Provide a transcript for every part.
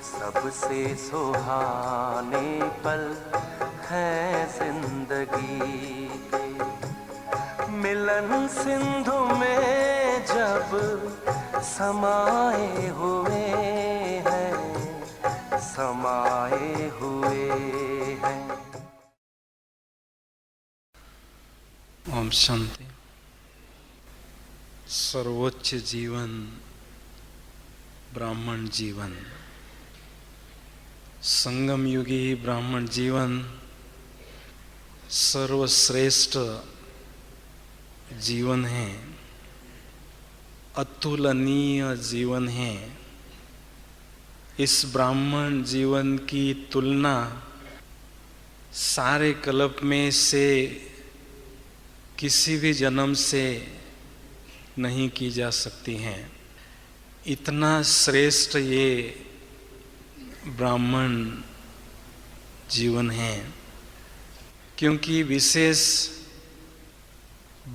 सबसे सुहाने पल है जिंदगी के, मिलन सिंधु में जब समाए हुए हैं, समाए हुए हैं। ओम शांति। सर्वोच्च जीवन ब्राह्मण जीवन, संगम युगी ब्राह्मण जीवन सर्वश्रेष्ठ जीवन है, अतुलनीय जीवन है। इस ब्राह्मण जीवन की तुलना सारे कल्प में से किसी भी जन्म से नहीं की जा सकती है। इतना श्रेष्ठ ये ब्राह्मण जीवन है, क्योंकि विशेष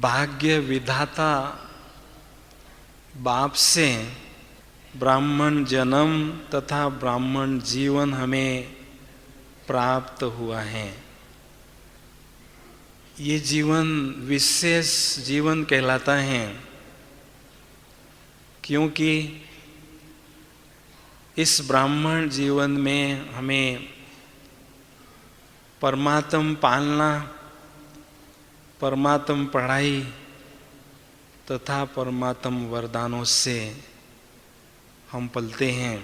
भाग्य विधाता बाप से ब्राह्मण जन्म तथा ब्राह्मण जीवन हमें प्राप्त हुआ है। ये जीवन विशेष जीवन कहलाता है, क्योंकि इस ब्राह्मण जीवन में हमें परमात्म पालना, परमात्म पढ़ाई तथा परमात्म वरदानों से हम पलते हैं।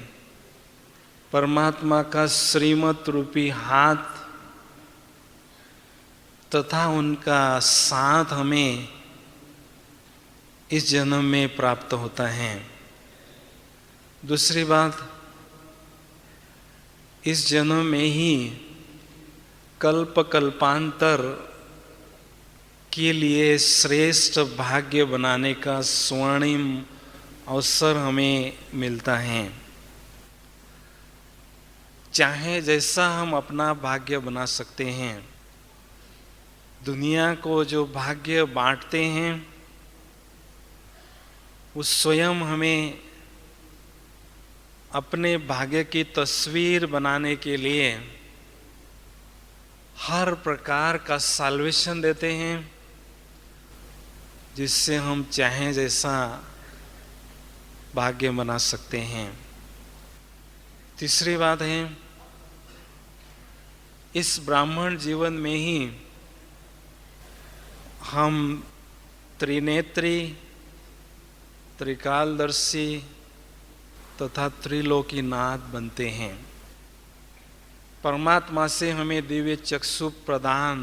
परमात्मा का श्रीमत रूपी हाथ तथा उनका साथ हमें इस जन्म में प्राप्त होता है। दूसरी बात, इस जन्म में ही कल्प कल्पांतर के लिए श्रेष्ठ भाग्य बनाने का स्वर्णिम अवसर हमें मिलता है। चाहे जैसा हम अपना भाग्य बना सकते हैं। दुनिया को जो भाग्य बांटते हैं उस स्वयं हमें अपने भाग्य की तस्वीर बनाने के लिए हर प्रकार का सॉल्यूशन देते हैं, जिससे हम चाहें जैसा भाग्य बना सकते हैं। तीसरी बात है, इस ब्राह्मण जीवन में ही हम त्रिनेत्री, त्रिकालदर्शी तथा त्रिलोकीनाथ बनते हैं। परमात्मा से हमें दिव्य चक्षु प्रदान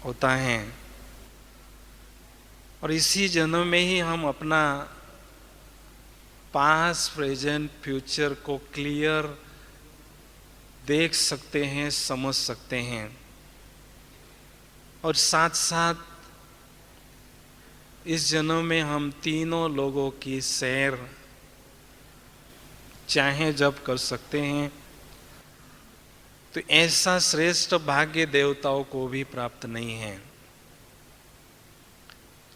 होता है और इसी जन्म में ही हम अपना पास्ट, प्रेजेंट, फ्यूचर को क्लियर देख सकते हैं, समझ सकते हैं। और साथ साथ इस जन्म में हम तीनों लोगों की सैर चाहे जब कर सकते हैं। तो ऐसा श्रेष्ठ भाग्य देवताओं को भी प्राप्त नहीं है।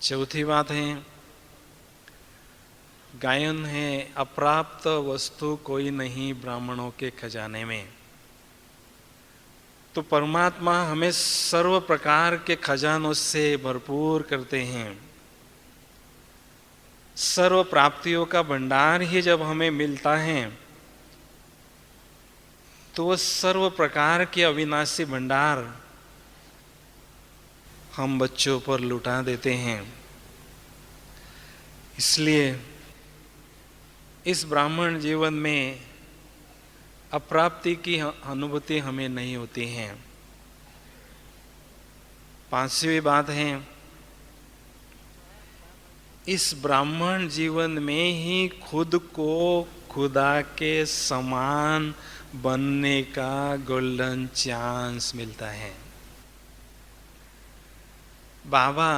चौथी बात है, गायन है, अप्राप्त वस्तु कोई नहीं ब्राह्मणों के खजाने में। तो परमात्मा हमें सर्व प्रकार के खजानों से भरपूर करते हैं। सर्व प्राप्तियों का भंडार ही जब हमें मिलता है तो सर्व प्रकार के अविनाशी भंडार हम बच्चों पर लुटा देते हैं। इसलिए इस ब्राह्मण जीवन में अप्राप्ति की अनुभूति हमें नहीं होती है। पांचवी बात है, इस ब्राह्मण जीवन में ही खुद को खुदा के समान बनने का गोल्डन चांस मिलता है। बाबा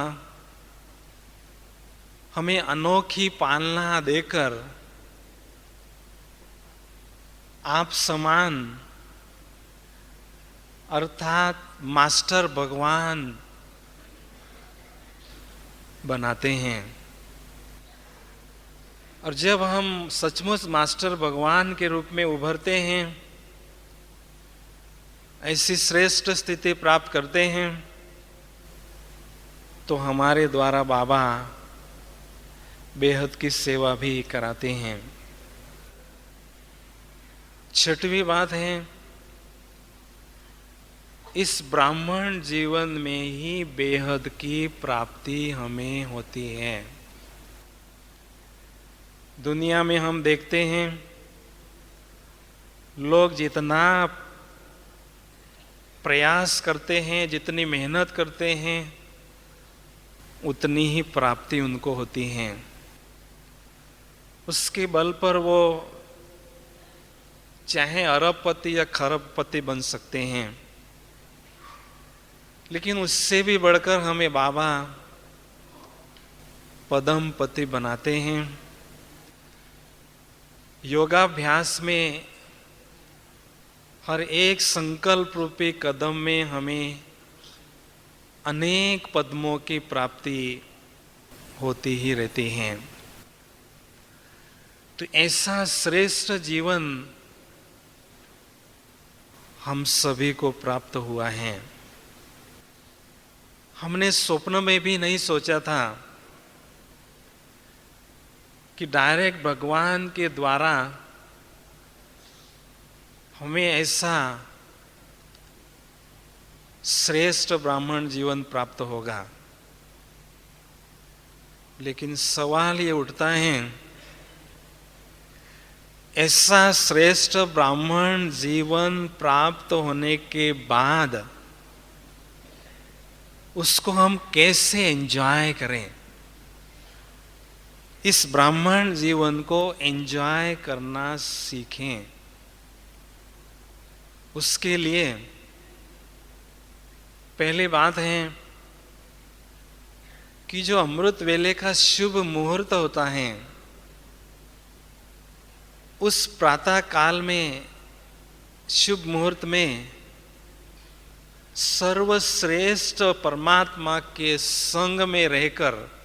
हमें अनोखी पालना देकर आप समान अर्थात मास्टर भगवान बनाते हैं। और जब हम सचमुच मास्टर भगवान के रूप में उभरते हैं, ऐसी श्रेष्ठ स्थिति प्राप्त करते हैं, तो हमारे द्वारा बाबा बेहद की सेवा भी कराते हैं। छठवीं बात है, इस ब्राह्मण जीवन में ही बेहद की प्राप्ति हमें होती है। दुनिया में हम देखते हैं लोग जितना प्रयास करते हैं, जितनी मेहनत करते हैं, उतनी ही प्राप्ति उनको होती है। उसके बल पर वो चाहे अरबपति या खरबपति बन सकते हैं, लेकिन उससे भी बढ़कर हमें बाबा पदमपति बनाते हैं। योगाभ्यास में हर एक संकल्प रूपी कदम में हमें अनेक पद्मों की प्राप्ति होती ही रहती है। तो ऐसा श्रेष्ठ जीवन हम सभी को प्राप्त हुआ है। हमने स्वप्न में भी नहीं सोचा था कि डायरेक्ट भगवान के द्वारा हमें ऐसा श्रेष्ठ ब्राह्मण जीवन प्राप्त होगा। लेकिन सवाल ये उठता है, ऐसा श्रेष्ठ ब्राह्मण जीवन प्राप्त होने के बाद उसको हम कैसे एंजॉय करें? इस ब्राह्मण जीवन को एंजॉय करना सीखें। उसके लिए पहली बात है कि जो अमृत वेले का शुभ मुहूर्त होता है, उस प्रातः काल में, शुभ मुहूर्त में सर्वश्रेष्ठ परमात्मा के संग में रहकर,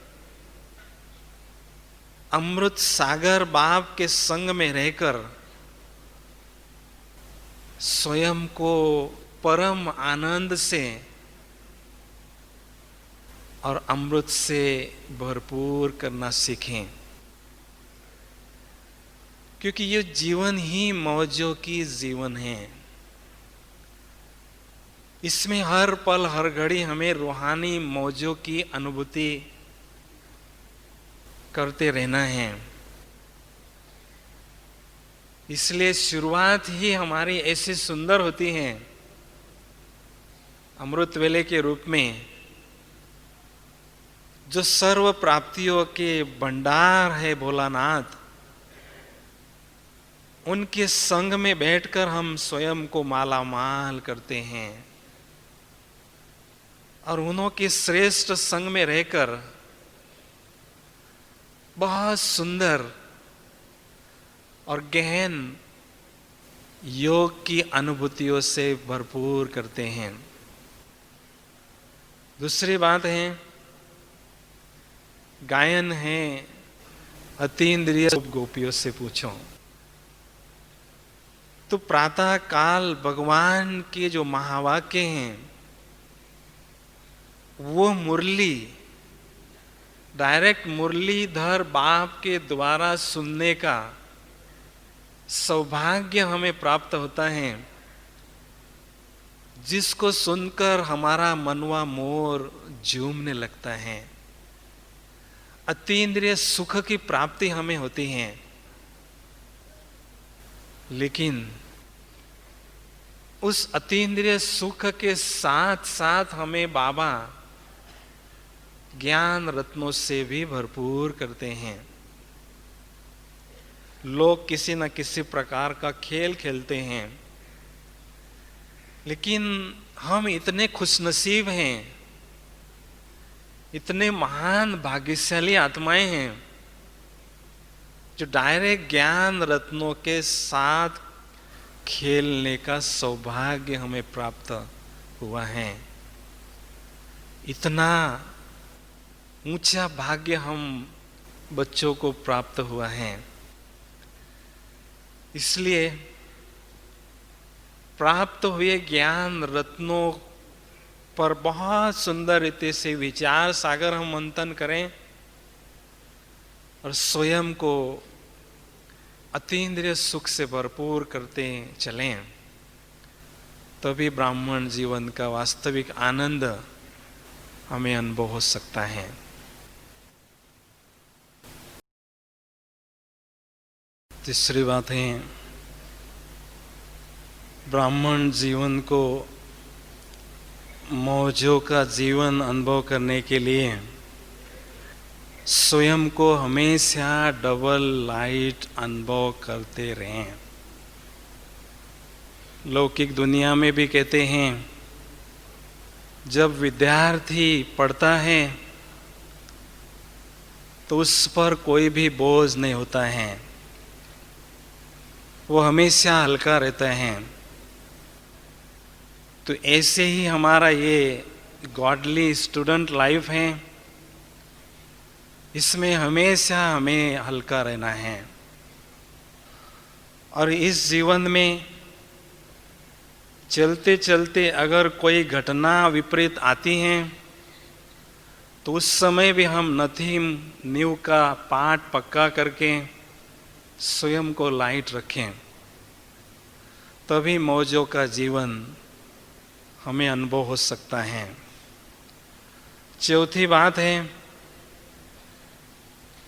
अमृत सागर बाप के संग में रहकर स्वयं को परम आनंद से और अमृत से भरपूर करना सीखें। क्योंकि ये जीवन ही मौजों की जीवन है। इसमें हर पल हर घड़ी हमें रूहानी मौजों की अनुभूति करते रहना है। इसलिए शुरुआत ही हमारी ऐसी सुंदर होती है अमृत वेले के रूप में, जो सर्व प्राप्तियों के भंडार है भोलानाथ, उनके संग में बैठकर हम स्वयं को माला माल करते हैं और उन्होंने श्रेष्ठ संग में रहकर बहुत सुंदर और गहन योग की अनुभूतियों से भरपूर करते हैं। दूसरी बात है, गायन है अतीन्द्रिय गोपियों से पूछो। तो प्रातः काल भगवान के जो महावाक्य हैं, वो मुरली डायरेक्ट मुरलीधर बाप के द्वारा सुनने का सौभाग्य हमें प्राप्त होता है, जिसको सुनकर हमारा मनवा मोर झूमने लगता है। अतीन्द्रिय सुख की प्राप्ति हमें होती है। लेकिन उस अतीन्द्रिय सुख के साथ साथ हमें बाबा ज्ञान रत्नों से भी भरपूर करते हैं। लोग किसी न किसी प्रकार का खेल खेलते हैं, लेकिन हम इतने खुशनसीब हैं, इतने महान भाग्यशाली आत्माएं हैं, जो डायरेक्ट ज्ञान रत्नों के साथ खेलने का सौभाग्य हमें प्राप्त हुआ है। इतना ऊंचा भाग्य हम बच्चों को प्राप्त हुआ है। इसलिए प्राप्त हुए ज्ञान रत्नों पर बहुत सुंदर रीति से विचार सागर हम मंथन करें और स्वयं को अतीन्द्रिय सुख से भरपूर करते चलें, तभी ब्राह्मण जीवन का वास्तविक आनंद हमें अनुभव हो सकता है। तीसरी बात है, ब्राह्मण जीवन को मौजों का जीवन अनुभव करने के लिए स्वयं को हमेशा डबल लाइट अनुभव करते रहें। लौकिक दुनिया में भी कहते हैं, जब विद्यार्थी पढ़ता है तो उस पर कोई भी बोझ नहीं होता है, वो हमेशा हल्का रहता है। तो ऐसे ही हमारा ये गॉडली स्टूडेंट लाइफ है, इसमें हमेशा हमें हल्का रहना है। और इस जीवन में चलते चलते अगर कोई घटना विपरीत आती है तो उस समय भी हम नथी नींव का पाठ पक्का करके स्वयं को लाइट रखें, तभी मौजों का जीवन हमें अनुभव हो सकता है। चौथी बात है,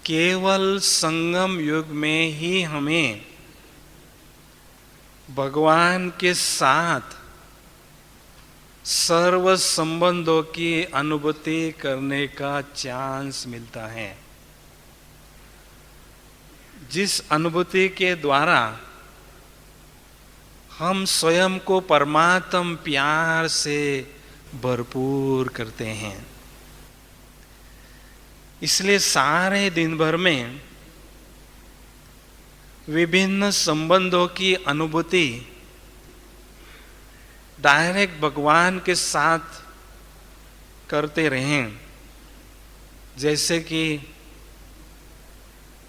केवल संगम युग में ही हमें भगवान के साथ सर्व संबंधों की अनुभूति करने का चांस मिलता है, जिस अनुभूति के द्वारा हम स्वयं को परमात्म प्यार से भरपूर करते हैं। इसलिए सारे दिन भर में विभिन्न संबंधों की अनुभूति डायरेक्ट भगवान के साथ करते रहें। जैसे कि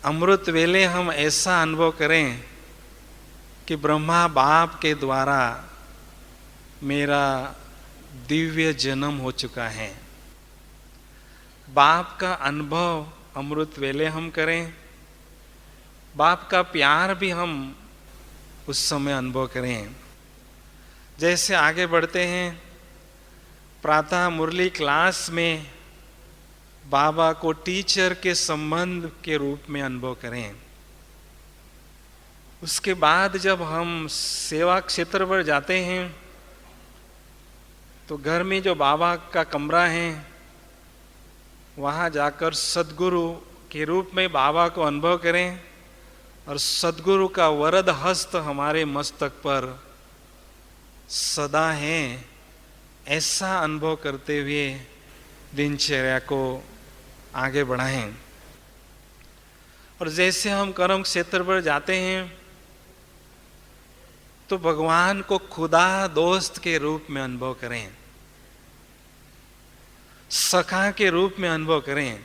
अमृत वेले हम ऐसा अनुभव करें कि ब्रह्मा बाप के द्वारा मेरा दिव्य जन्म हो चुका है। बाप का अनुभव अमृत वेले हम करें, बाप का प्यार भी हम उस समय अनुभव करें। जैसे आगे बढ़ते हैं, प्रातः मुरली क्लास में बाबा को टीचर के संबंध के रूप में अनुभव करें। उसके बाद जब हम सेवा क्षेत्र पर जाते हैं तो घर में जो बाबा का कमरा है वहाँ जाकर सद्गुरु के रूप में बाबा को अनुभव करें और सद्गुरु का वरद हस्त हमारे मस्तक पर सदा है, ऐसा अनुभव करते हुए दिनचर्या को आगे बढ़ाएं। और जैसे हम कर्म क्षेत्र पर जाते हैं तो भगवान को खुदा दोस्त के रूप में अनुभव करें, सखा के रूप में अनुभव करें।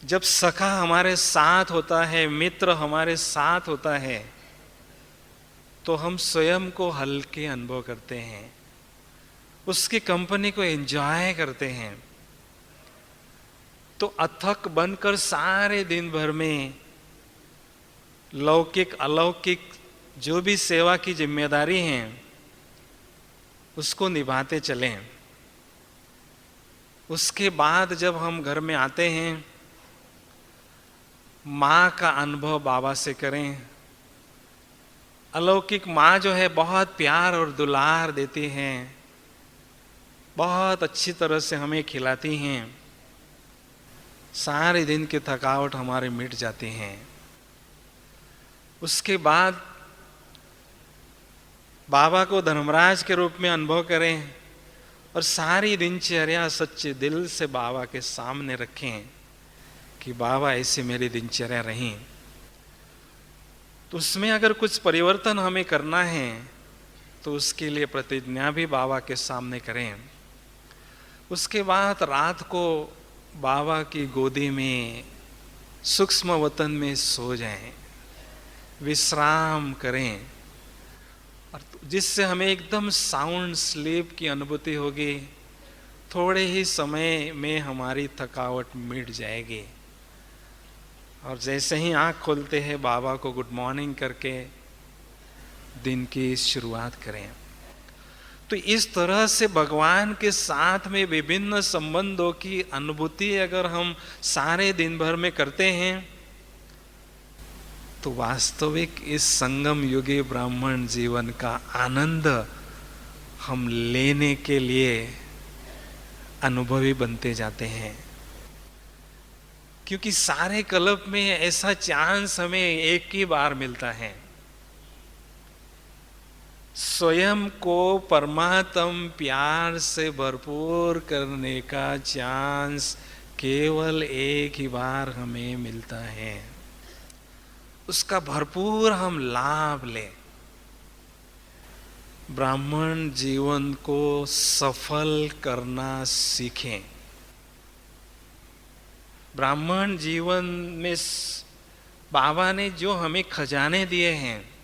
जब सखा हमारे साथ होता है, मित्र हमारे साथ होता है, तो हम स्वयं को हल्के अनुभव करते हैं, उसकी कंपनी को एंजॉय करते हैं। तो अथक बनकर सारे दिन भर में लौकिक अलौकिक जो भी सेवा की जिम्मेदारी है उसको निभाते चलें। उसके बाद जब हम घर में आते हैं, माँ का अनुभव बाबा से करें। अलौकिक माँ जो है बहुत प्यार और दुलार देती हैं, बहुत अच्छी तरह से हमें खिलाती हैं, सारे दिन की थकावट हमारे मिट जाती हैं। उसके बाद बाबा को धर्मराज के रूप में अनुभव करें और सारी दिनचर्या सच्चे दिल से बाबा के सामने रखें कि बाबा ऐसे मेरी दिनचर्या रही। तो उसमें अगर कुछ परिवर्तन हमें करना है तो उसके लिए प्रतिज्ञा भी बाबा के सामने करें। उसके बाद रात को बाबा की गोदी में सूक्ष्म वतन में सो जाएं, विश्राम करें, और जिससे हमें एकदम साउंड स्लीप की अनुभूति होगी। थोड़े ही समय में हमारी थकावट मिट जाएगी, और जैसे ही आंख खोलते हैं बाबा को गुड मॉर्निंग करके दिन की शुरुआत करें। तो इस तरह से भगवान के साथ में विभिन्न संबंधों की अनुभूति अगर हम सारे दिन भर में करते हैं, तो वास्तविक इस संगम युगी ब्राह्मण जीवन का आनंद हम लेने के लिए अनुभवी बनते जाते हैं। क्योंकि सारे कल्प में ऐसा चांस हमें एक ही बार मिलता है। स्वयं को परमात्म प्यार से भरपूर करने का चांस केवल एक ही बार हमें मिलता है। उसका भरपूर हम लाभ लें, ब्राह्मण जीवन को सफल करना सीखें। ब्राह्मण जीवन में बाबा ने जो हमें खजाने दिए हैं,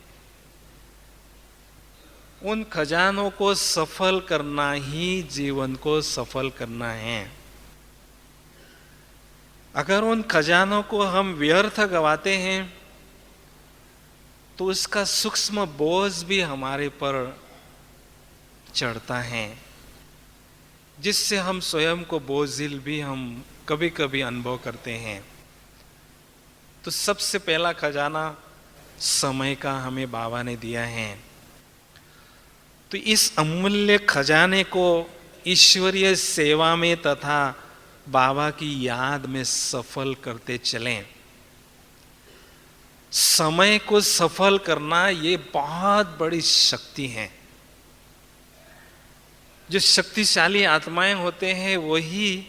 उन खजानों को सफल करना ही जीवन को सफल करना है। अगर उन खजानों को हम व्यर्थ गवाते हैं, तो उसका सूक्ष्म बोझ भी हमारे पर चढ़ता है, जिससे हम स्वयं को बोझिल भी हम कभी कभी अनुभव करते हैं। तो सबसे पहला खजाना समय का हमें बाबा ने दिया है। तो इस अमूल्य खजाने को ईश्वरीय सेवा में तथा बाबा की याद में सफल करते चलें। समय को सफल करना ये बहुत बड़ी शक्ति है। जो शक्तिशाली आत्माएं होते हैं वही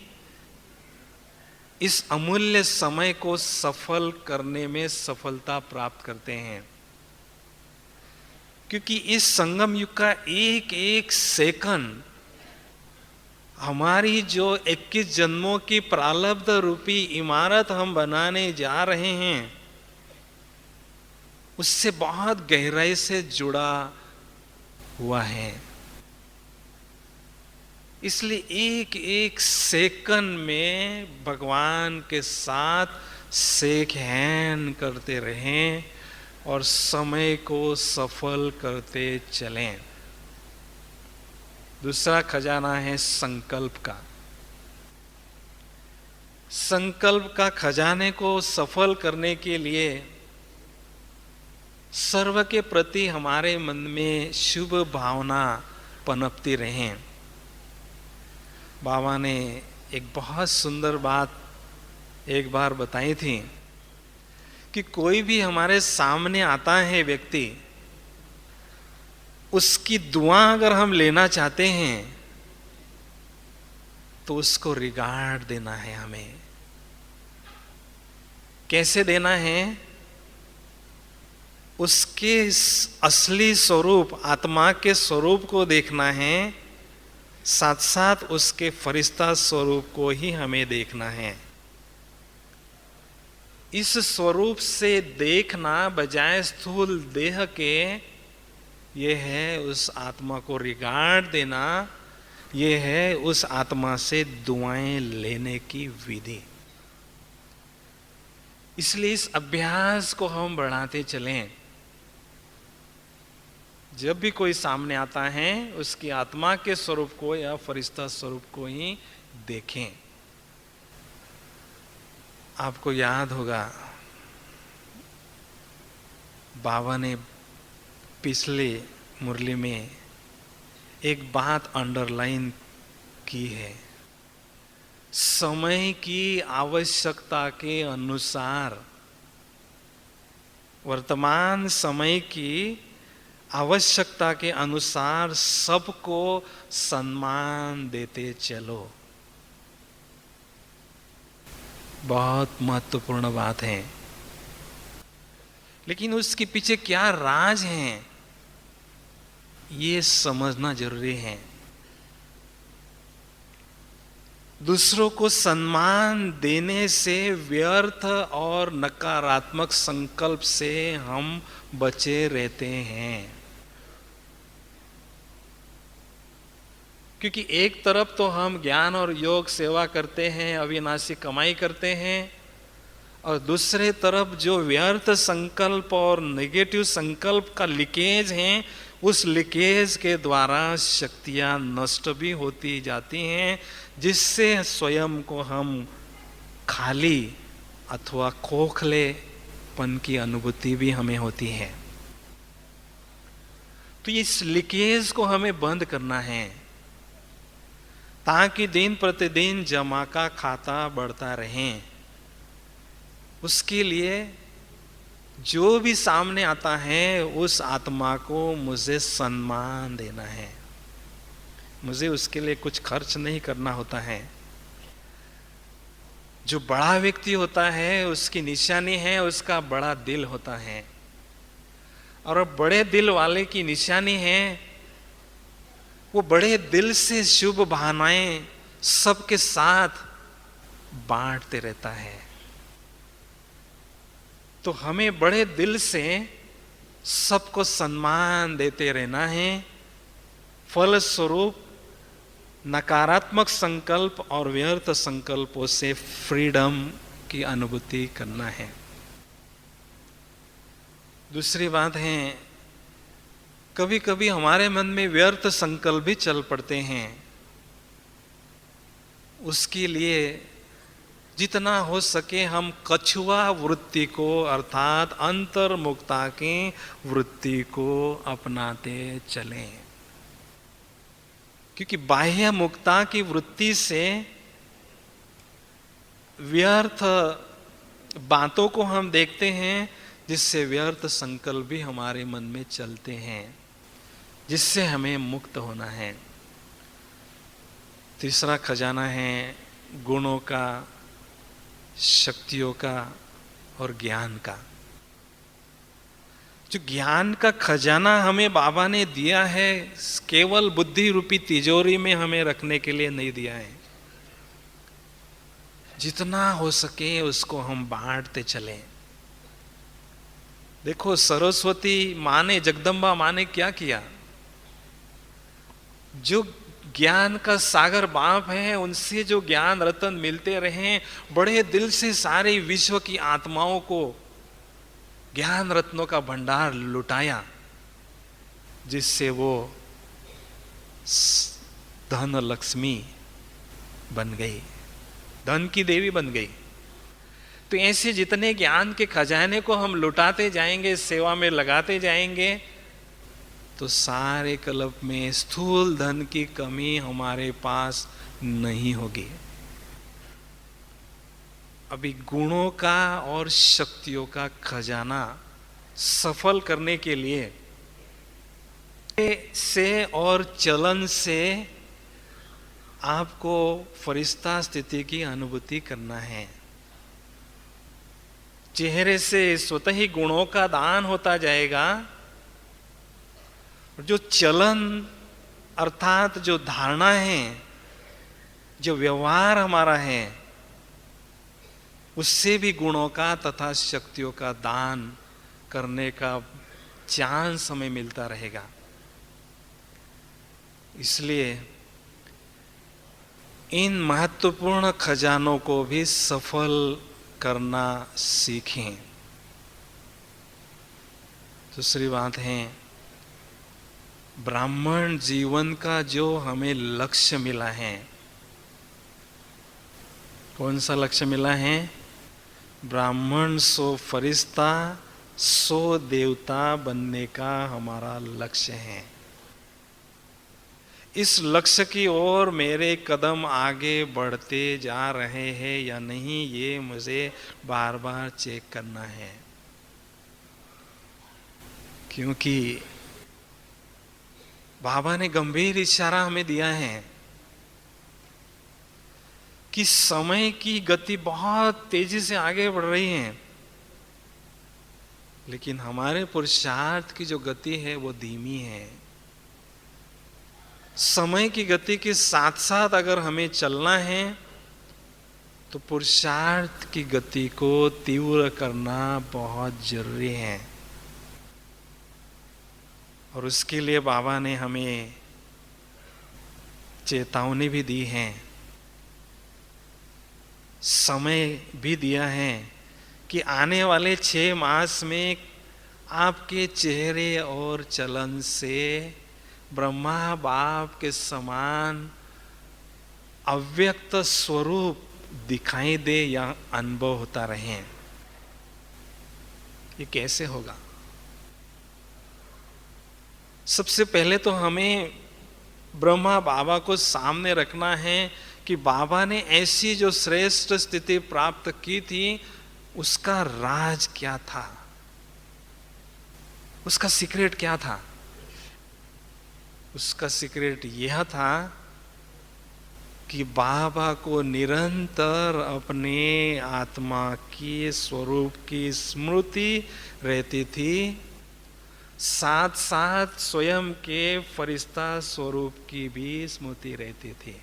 इस अमूल्य समय को सफल करने में सफलता प्राप्त करते हैं। क्योंकि इस संगम युग का एक एक सेकंड हमारी जो 21 जन्मों की प्रारब्ध रूपी इमारत हम बनाने जा रहे हैं, उससे बहुत गहराई से जुड़ा हुआ है। इसलिए एक एक सेकंड में भगवान के साथ शेक हैंड करते रहें और समय को सफल करते चलें। दूसरा खजाना है संकल्प का। संकल्प का खजाने को सफल करने के लिए सर्व के प्रति हमारे मन में शुभ भावना पनपती रहें। बाबा ने एक बहुत सुंदर बात एक बार बताई थी कि कोई भी हमारे सामने आता है व्यक्ति, उसकी दुआ अगर हम लेना चाहते हैं तो उसको रिगार्ड देना है। हमें कैसे देना है? उसके असली स्वरूप, आत्मा के स्वरूप को देखना है, साथ साथ उसके फरिश्ता स्वरूप को ही हमें देखना है। इस स्वरूप से देखना बजाय स्थूल देह के, ये है उस आत्मा को रिगार्ड देना, ये है उस आत्मा से दुआएं लेने की विधि। इसलिए इस अभ्यास को हम बढ़ाते चलें। जब भी कोई सामने आता है, उसकी आत्मा के स्वरूप को या फरिश्ता स्वरूप को ही देखें। आपको याद होगा बाबा ने पिछले मुरली में एक बात अंडरलाइन की है। समय की आवश्यकता के अनुसार, वर्तमान समय की आवश्यकता के अनुसार सबको सम्मान देते चलो। बहुत महत्वपूर्ण बात है। लेकिन उसके पीछे क्या राज है, ये समझना जरूरी है। दूसरों को सम्मान देने से व्यर्थ और नकारात्मक संकल्प से हम बचे रहते हैं। क्योंकि एक तरफ तो हम ज्ञान और योग सेवा करते हैं, अविनाशी कमाई करते हैं, और दूसरे तरफ जो व्यर्थ संकल्प और नेगेटिव संकल्प का लीकेज है, उस लीकेज के द्वारा शक्तियां नष्ट भी होती जाती हैं, जिससे स्वयं को हम खाली अथवा खोखलेपन की अनुभूति भी हमें होती है। तो इस लीकेज को हमें बंद करना है, ताकि दिन प्रतिदिन जमा का खाता बढ़ता रहे। उसके लिए जो भी सामने आता है उस आत्मा को मुझे सम्मान देना है। मुझे उसके लिए कुछ खर्च नहीं करना होता है। जो बड़ा व्यक्ति होता है उसकी निशानी है उसका बड़ा दिल होता है, और बड़े दिल वाले की निशानी है वो बड़े दिल से शुभ भावनाएं सबके साथ बांटते रहता है। तो हमें बड़े दिल से सबको सम्मान देते रहना है। फलस्वरूप नकारात्मक संकल्प और व्यर्थ संकल्पों से फ्रीडम की अनुभूति करना है। दूसरी बात है, कभी कभी हमारे मन में व्यर्थ संकल्प भी चल पड़ते हैं। उसके लिए जितना हो सके हम कछुआ वृत्ति को अर्थात अंतर्मुखता की वृत्ति को अपनाते चलें। क्योंकि बाह्य मुक्ता की वृत्ति से व्यर्थ बातों को हम देखते हैं, जिससे व्यर्थ संकल्प भी हमारे मन में चलते हैं, जिससे हमें मुक्त होना है। तीसरा खजाना है गुणों का, शक्तियों का और ज्ञान का। जो ज्ञान का खजाना हमें बाबा ने दिया है, केवल बुद्धि रूपी तिजोरी में हमें रखने के लिए नहीं दिया है। जितना हो सके उसको हम बांटते चलें। देखो सरस्वती माँ ने, जगदम्बा माँ ने क्या किया? जो ज्ञान का सागर बाप है, उनसे जो ज्ञान रतन मिलते रहे, बड़े दिल से सारे विश्व की आत्माओं को ज्ञान रत्नों का भंडार लुटाया, जिससे वो धन लक्ष्मी बन गई, धन की देवी बन गई। तो ऐसे जितने ज्ञान के खजाने को हम लुटाते जाएंगे, सेवा में लगाते जाएंगे, तो सारे कल्प में स्थूल धन की कमी हमारे पास नहीं होगी। अभी गुणों का और शक्तियों का खजाना सफल करने के लिए से और चलन से आपको फरिश्ता स्थिति की अनुभूति करना है। चेहरे से स्वतः ही गुणों का दान होता जाएगा। जो चलन अर्थात जो धारणा है, जो व्यवहार हमारा है, उससे भी गुणों का तथा शक्तियों का दान करने का चांस हमें मिलता रहेगा। इसलिए इन महत्वपूर्ण खजानों को भी सफल करना सीखें। दूसरी बात है, ब्राह्मण जीवन का जो हमें लक्ष्य मिला है, कौन सा लक्ष्य मिला है? ब्राह्मण सो फरिश्ता सो देवता बनने का हमारा लक्ष्य है। इस लक्ष्य की ओर मेरे कदम आगे बढ़ते जा रहे हैं या नहीं, ये मुझे बार बार चेक करना है। क्योंकि बाबा ने गंभीर इशारा हमें दिया है कि समय की गति बहुत तेजी से आगे बढ़ रही है, लेकिन हमारे पुरुषार्थ की जो गति है वो धीमी है। समय की गति के साथ साथ अगर हमें चलना है तो पुरुषार्थ की गति को तीव्र करना बहुत जरूरी है। और उसके लिए बाबा ने हमें चेतावनी भी दी है, समय भी दिया है कि आने वाले 6 मास में आपके चेहरे और चलन से ब्रह्मा बाप के समान अव्यक्त स्वरूप दिखाई दे या अनुभव होता रहे। ये कैसे होगा? सबसे पहले तो हमें ब्रह्मा बाबा को सामने रखना है कि बाबा ने ऐसी जो श्रेष्ठ स्थिति प्राप्त की थी उसका राज क्या था, उसका सीक्रेट क्या था। उसका सीक्रेट यह था कि बाबा को निरंतर अपने आत्मा की स्वरूप की स्मृति रहती थी, साथ साथ स्वयं के फरिश्ता स्वरूप की भी स्मृति रहती थी।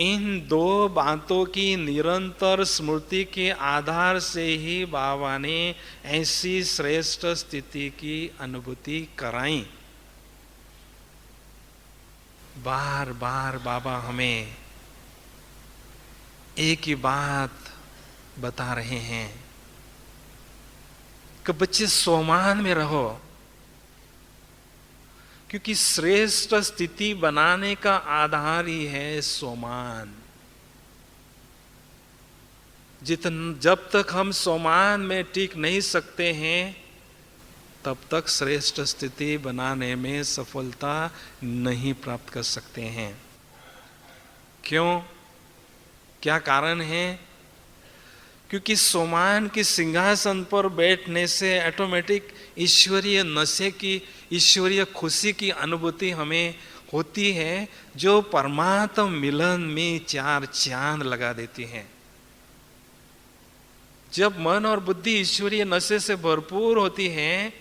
इन 2 बातों की निरंतर स्मृति के आधार से ही बाबा ने ऐसी श्रेष्ठ स्थिति की अनुभूति कराई। बार बार बाबा हमें एक ही बात बता रहे हैं कि बच्चे सोमान में रहो, क्योंकि श्रेष्ठ स्थिति बनाने का आधार ही है सोमान। जब तक हम सोमान में टिक नहीं सकते हैं तब तक श्रेष्ठ स्थिति बनाने में सफलता नहीं प्राप्त कर सकते हैं। क्यों? क्या कारण है? क्योंकि सोमान के सिंहासन पर बैठने से ऑटोमेटिक ईश्वरीय नशे की, ईश्वरीय खुशी की अनुभूति हमें होती है, जो परमात्मा मिलन में 4 चांद लगा देती है। जब मन और बुद्धि ईश्वरीय नशे से भरपूर होती है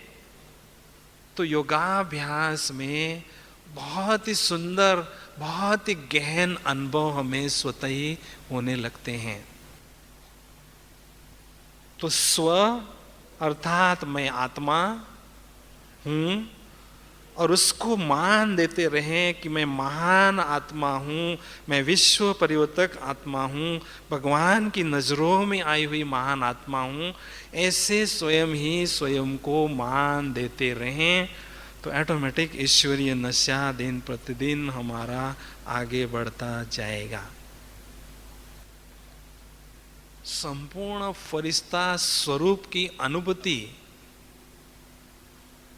तो योगाभ्यास में बहुत ही सुंदर, बहुत ही गहन अनुभव हमें स्वतः ही होने लगते हैं। तो स्व अर्थात मैं आत्मा हूं और उसको मान देते रहें कि मैं महान आत्मा हूं, मैं विश्व परिवर्तक आत्मा हूं, भगवान की नजरों में आई हुई महान आत्मा हूं, ऐसे स्वयं ही स्वयं को मान देते रहें तो ऑटोमेटिक ईश्वरीय नशा दिन प्रतिदिन हमारा आगे बढ़ता जाएगा। संपूर्ण फरिश्ता स्वरूप की अनुभूति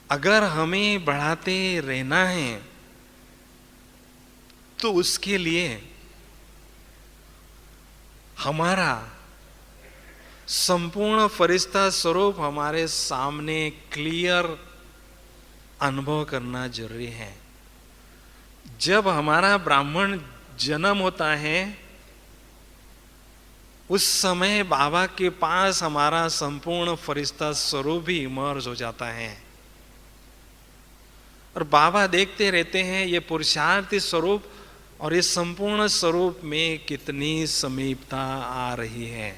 अगर हमें बढ़ाते रहना है तो उसके लिए हमारा संपूर्ण फरिश्ता स्वरूप हमारे सामने क्लियर अनुभव करना जरूरी है। जब हमारा ब्राह्मण जन्म होता है उस समय बाबा के पास हमारा संपूर्ण फरिश्ता स्वरूप भी इमर्ज हो जाता है और बाबा देखते रहते हैं ये पुरुषार्थी स्वरूप और ये संपूर्ण स्वरूप में कितनी समीपता आ रही है।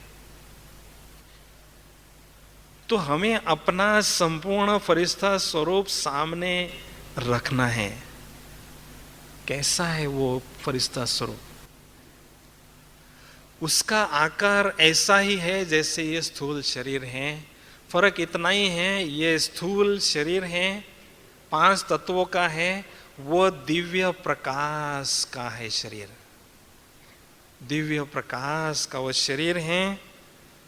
तो हमें अपना संपूर्ण फरिश्ता स्वरूप सामने रखना है। कैसा है वो फरिश्ता स्वरूप? उसका आकार ऐसा ही है जैसे ये स्थूल शरीर है। फर्क इतना ही है, ये स्थूल शरीर है 5 तत्वों का है, वो दिव्य प्रकाश का है शरीर। दिव्य प्रकाश का वो शरीर है,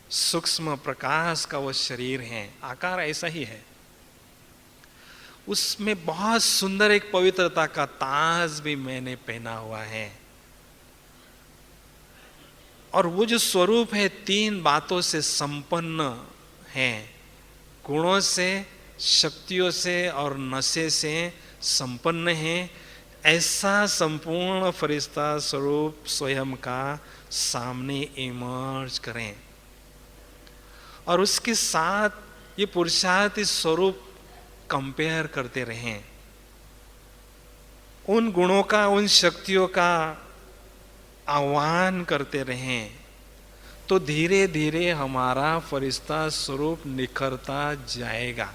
सूक्ष्म प्रकाश का वो शरीर है। आकार ऐसा ही है। उसमें बहुत सुंदर एक पवित्रता का ताज भी मैंने पहना हुआ है। और वो जो स्वरूप है 3 बातों से संपन्न है, गुणों से, शक्तियों से और नशे से संपन्न है। ऐसा संपूर्ण फरिश्ता स्वरूप स्वयं का सामने इमर्ज करें और उसके साथ ये पुरुषार्थी स्वरूप कंपेयर करते रहें। उन गुणों का, उन शक्तियों का आह्वान करते रहें, तो धीरे धीरे हमारा फरिश्ता स्वरूप निखरता जाएगा।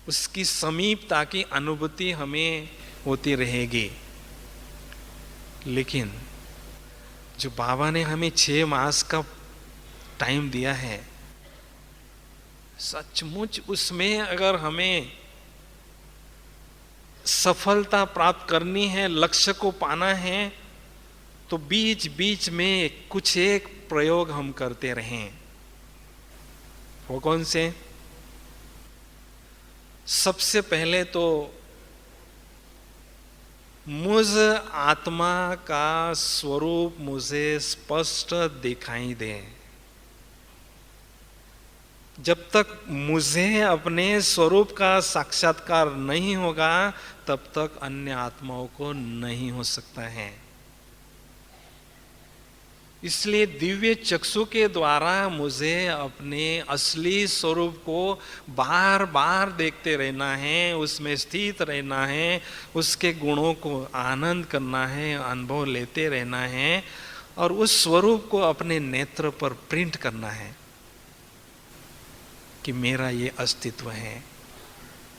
उसकी समीपता की अनुभूति हमें होती रहेगी। लेकिन जो बाबा ने हमें 6 मास का टाइम दिया है, सचमुच उसमें अगर हमें सफलता प्राप्त करनी है, लक्ष्य को पाना है, तो बीच बीच में कुछ एक प्रयोग हम करते रहें। वो कौन से? सबसे पहले तो मुझ आत्मा का स्वरूप मुझे स्पष्ट दिखाई दे। जब तक मुझे अपने स्वरूप का साक्षात्कार नहीं होगा, तब तक अन्य आत्माओं को नहीं हो सकता है। इसलिए दिव्य चक्षु के द्वारा मुझे अपने असली स्वरूप को बार बार देखते रहना है, उसमें स्थित रहना है, उसके गुणों को आनंद करना है, अनुभव लेते रहना है, और उस स्वरूप को अपने नेत्र पर प्रिंट करना है कि मेरा ये अस्तित्व है,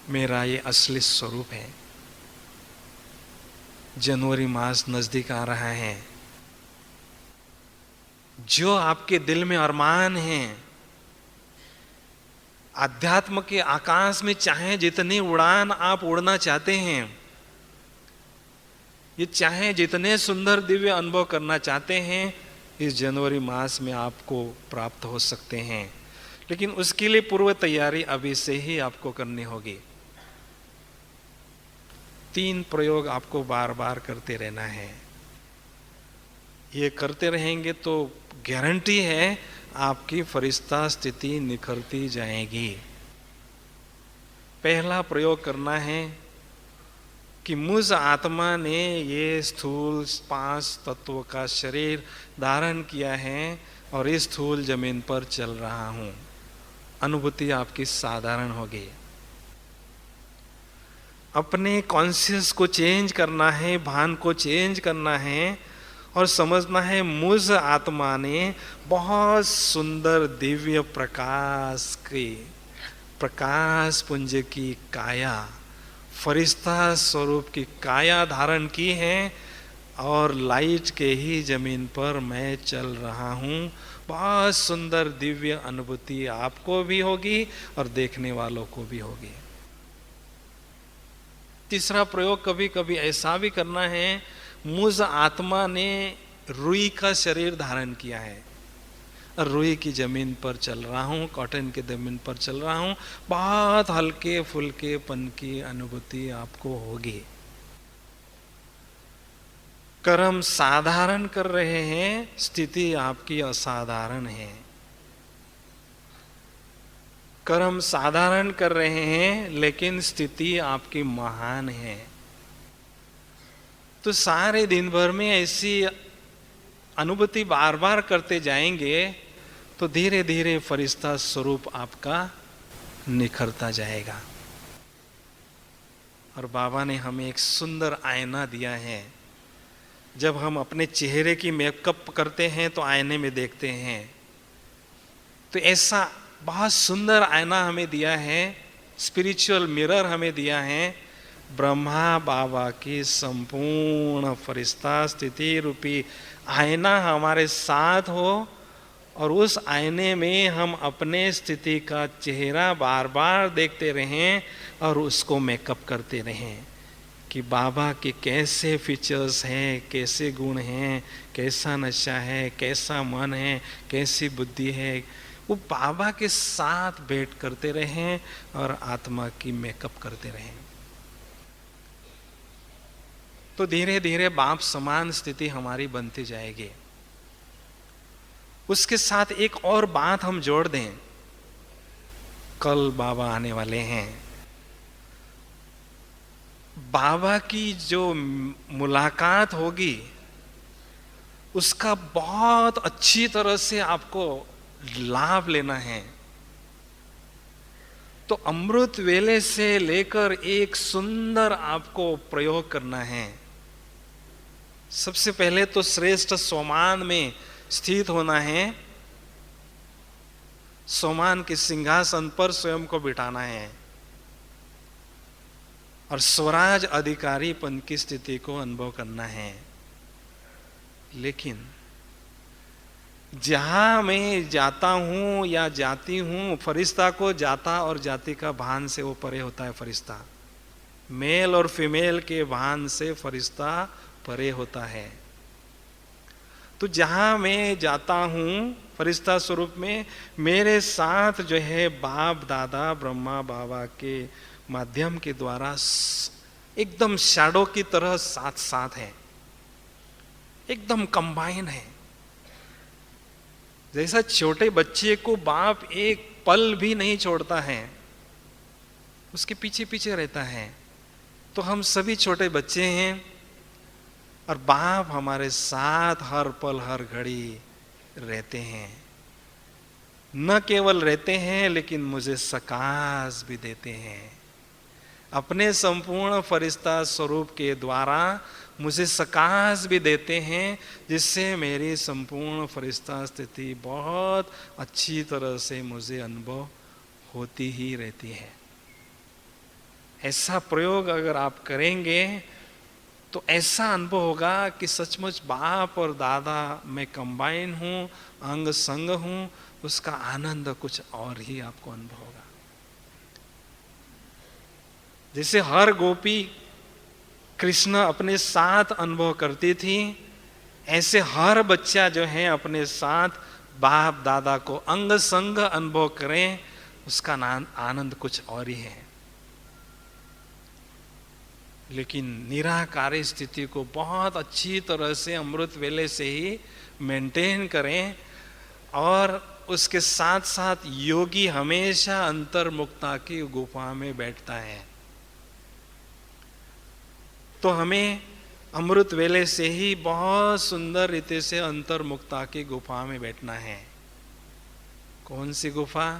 मेरा ये असली स्वरूप है। जनवरी मास नजदीक आ रहा है। जो आपके दिल में अरमान हैं, अध्यात्म के आकाश में चाहे जितनी उड़ान आप उड़ना चाहते हैं, ये चाहे जितने सुंदर दिव्य अनुभव करना चाहते हैं, इस जनवरी मास में आपको प्राप्त हो सकते हैं। लेकिन उसके लिए पूर्व तैयारी अभी से ही आपको करनी होगी। 3 प्रयोग आपको बार बार करते रहना है। ये करते रहेंगे तो गारंटी है आपकी फरिश्ता स्थिति निखरती जाएगी। पहला प्रयोग करना है कि मुझ आत्मा ने ये स्थूल 5 तत्वों का शरीर धारण किया है और इस स्थूल जमीन पर चल रहा हूं। अनुभूति आपकी साधारण होगी। अपने कॉन्शियस को चेंज करना है, भान को चेंज करना है और समझना है मुझ आत्मा ने बहुत सुंदर दिव्य प्रकाश पुंज की काया, फरिश्ता स्वरूप की काया धारण की है और लाइट के ही जमीन पर मैं चल रहा हूँ। बहुत सुंदर दिव्य अनुभूति आपको भी होगी और देखने वालों को भी होगी। तीसरा प्रयोग कभी कभी ऐसा भी करना है, मुझ आत्मा ने रुई का शरीर धारण किया है और रुई की जमीन पर चल रहा हूँ, कॉटन की जमीन पर चल रहा हूँ। बहुत हल्के फुल्के पन की अनुभूति आपको होगी। कर्म साधारण कर रहे हैं, स्थिति आपकी असाधारण है। कर्म साधारण कर रहे हैं लेकिन स्थिति आपकी महान है। तो सारे दिन भर में ऐसी अनुभूति बार बार करते जाएंगे तो धीरे धीरे फरिश्ता स्वरूप आपका निखरता जाएगा। और बाबा ने हमें एक सुंदर आईना दिया है। जब हम अपने चेहरे की मेकअप करते हैं तो आईने में देखते हैं, तो ऐसा बहुत सुंदर आईना हमें दिया है, स्पिरिचुअल मिरर हमें दिया है। ब्रह्मा बाबा की संपूर्ण फरिश्ता स्थिति रूपी आईना हमारे साथ हो और उस आईने में हम अपने स्थिति का चेहरा बार बार देखते रहें और उसको मेकअप करते रहें कि बाबा के कैसे फीचर्स हैं, कैसे गुण हैं, कैसा नशा है, कैसा मन है, कैसी बुद्धि है। वो बाबा के साथ भेंट करते रहें और आत्मा की मेकअप करते रहें। तो धीरे धीरे बाप समान स्थिति हमारी बनती जाएगी। उसके साथ एक और बात हम जोड़ दें, कल बाबा आने वाले हैं। बाबा की जो मुलाकात होगी उसका बहुत अच्छी तरह से आपको लाभ लेना है। तो अमृत वेले से लेकर एक सुंदर आपको प्रयोग करना है। सबसे पहले तो श्रेष्ठ सोमान में स्थित होना है, सोमान के सिंहासन पर स्वयं को बिठाना है और स्वराज अधिकारीपन की स्थिति को अनुभव करना है। लेकिन जहां मैं जाता हूं या जाती हूं, फरिश्ता को जाता और जाति का भान से वो परे होता है। फरिश्ता मेल और फीमेल के भान से फरिश्ता परे होता है। तो जहां मैं जाता हूं फरिश्ता स्वरूप में, मेरे साथ जो है बाप दादा ब्रह्मा बाबा के माध्यम के द्वारा एकदम शैडो की तरह साथ साथ है, एकदम कंबाइन है। जैसा छोटे बच्चे को बाप एक पल भी नहीं छोड़ता है, उसके पीछे पीछे रहता है, तो हम सभी छोटे बच्चे हैं और बाप हमारे साथ हर पल हर घड़ी रहते हैं। न केवल रहते हैं लेकिन मुझे सकाश भी देते हैं। अपने संपूर्ण फरिश्ता स्वरूप के द्वारा मुझे सकाश भी देते हैं, जिससे मेरी संपूर्ण फरिश्ता स्थिति बहुत अच्छी तरह से मुझे अनुभव होती ही रहती है। ऐसा प्रयोग अगर आप करेंगे तो ऐसा अनुभव होगा कि सचमुच बाप और दादा में कंबाइन हूं, अंग संग हूं, उसका आनंद कुछ और ही आपको अनुभव होगा। जैसे हर गोपी कृष्ण अपने साथ अनुभव करती थी, ऐसे हर बच्चा जो है अपने साथ बाप दादा को अंग संग अनुभव करें, उसका आनंद कुछ और ही है। लेकिन निराकारी स्थिति को बहुत अच्छी तरह से अमृत वेले से ही मेंटेन करें, और उसके साथ साथ योगी हमेशा अंतर्मुक्ता की गुफा में बैठता है। तो हमें अमृत वेले से ही बहुत सुंदर रीति से अंतर्मुक्ता की गुफा में बैठना है। कौन सी गुफा?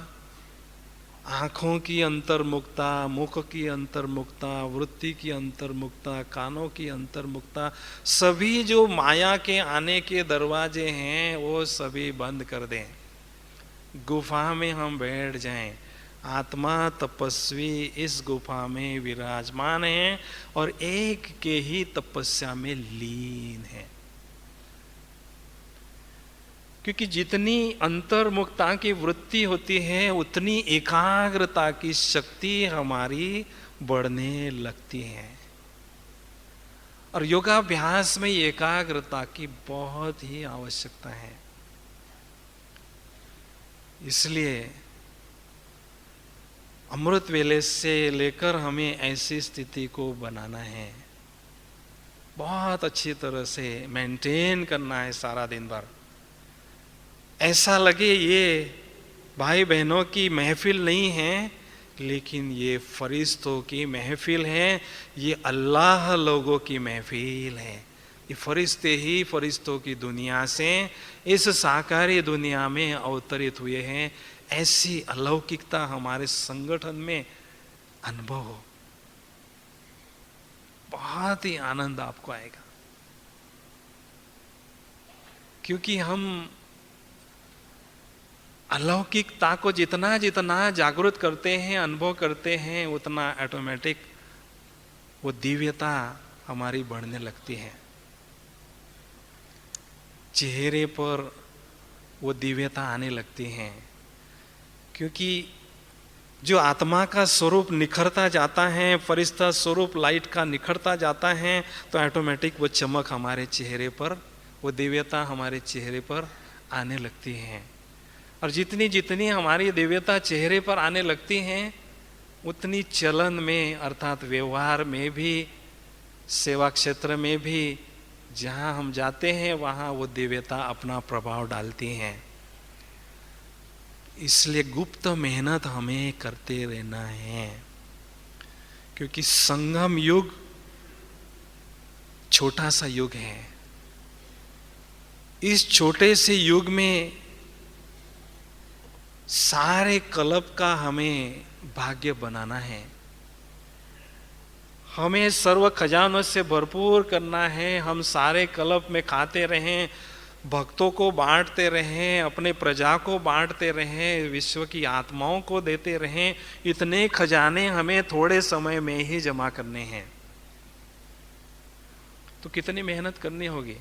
आंखों की अंतर्मुक्ता, मुख की अंतर्मुक्ता, वृत्ति की अंतर्मुक्ता, कानों की अंतर्मुक्ता, सभी जो माया के आने के दरवाजे हैं वो सभी बंद कर दें, गुफा में हम बैठ जाएं। आत्मा तपस्वी इस गुफा में विराजमान है और एक के ही तपस्या में लीन है। क्योंकि जितनी अंतर्मुक्ता की वृत्ति होती है उतनी एकाग्रता की शक्ति हमारी बढ़ने लगती है, और योगाभ्यास में एकाग्रता की बहुत ही आवश्यकता है। इसलिए अमृत वेले से लेकर हमें ऐसी स्थिति को बनाना है, बहुत अच्छी तरह से मेंटेन करना है सारा दिन भर। ऐसा लगे ये भाई बहनों की महफिल नहीं है, लेकिन ये फरिश्तों की महफिल है, ये अल्लाह लोगों की महफिल है। ये फरिश्ते ही फरिश्तों की दुनिया से इस साकारी दुनिया में अवतरित हुए हैं। ऐसी अलौकिकता हमारे संगठन में अनुभव हो, बहुत ही आनंद आपको आएगा। क्योंकि हम अलौकिकता को जितना जितना जागृत करते हैं, अनुभव करते हैं, उतना ऑटोमेटिक वो दिव्यता हमारी बढ़ने लगती है। चेहरे पर वो दिव्यता आने लगती है, क्योंकि जो आत्मा का स्वरूप निखरता जाता है, फरिश्ता स्वरूप लाइट का निखरता जाता है, तो ऑटोमेटिक वो चमक हमारे चेहरे पर, वो दिव्यता हमारे चेहरे पर आने लगती है। और जितनी जितनी हमारी दिव्यता चेहरे पर आने लगती हैं, उतनी चलन में अर्थात व्यवहार में भी, सेवा क्षेत्र में भी, जहाँ हम जाते हैं वहाँ वो दिव्यता अपना प्रभाव डालती हैं। इसलिए गुप्त मेहनत हमें करते रहना है, क्योंकि संगम युग छोटा सा युग है। इस छोटे से युग में सारे कल्प का हमें भाग्य बनाना है। हमें सर्व खजानों से भरपूर करना है। हम सारे कल्प में खाते रहें, भक्तों को बांटते रहें, अपने प्रजा को बांटते रहें, विश्व की आत्माओं को देते रहें। इतने खजाने हमें थोड़े समय में ही जमा करने हैं। तो कितनी मेहनत करनी होगी,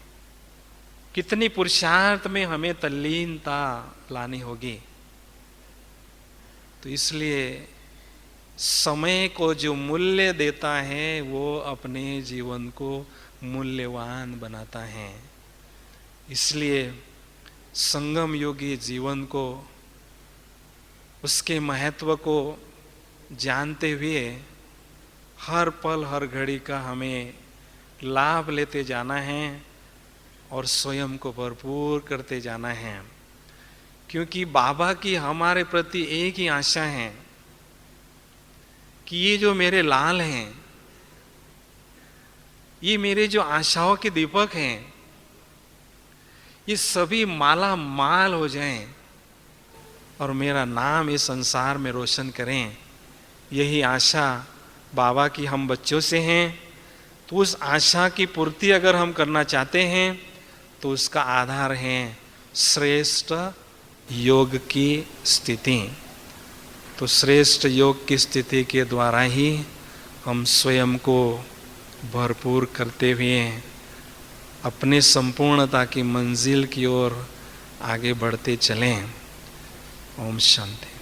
कितनी पुरुषार्थ में हमें तल्लीनता लानी होगी। तो इसलिए समय को जो मूल्य देता है वो अपने जीवन को मूल्यवान बनाता है। इसलिए संगम योगी जीवन को, उसके महत्व को जानते हुए हर पल हर घड़ी का हमें लाभ लेते जाना है और स्वयं को भरपूर करते जाना है। क्योंकि बाबा की हमारे प्रति एक ही आशा है कि ये जो मेरे लाल हैं, ये मेरे जो आशाओं के दीपक हैं, ये सभी माला माल हो जाएं और मेरा नाम इस संसार में रोशन करें। यही आशा बाबा की हम बच्चों से हैं। तो उस आशा की पूर्ति अगर हम करना चाहते हैं तो उसका आधार है श्रेष्ठ योग की स्थिति। तो श्रेष्ठ योग की स्थिति के द्वारा ही हम स्वयं को भरपूर करते हुए अपने संपूर्णता की मंजिल की ओर आगे बढ़ते चलें। ओम शांति।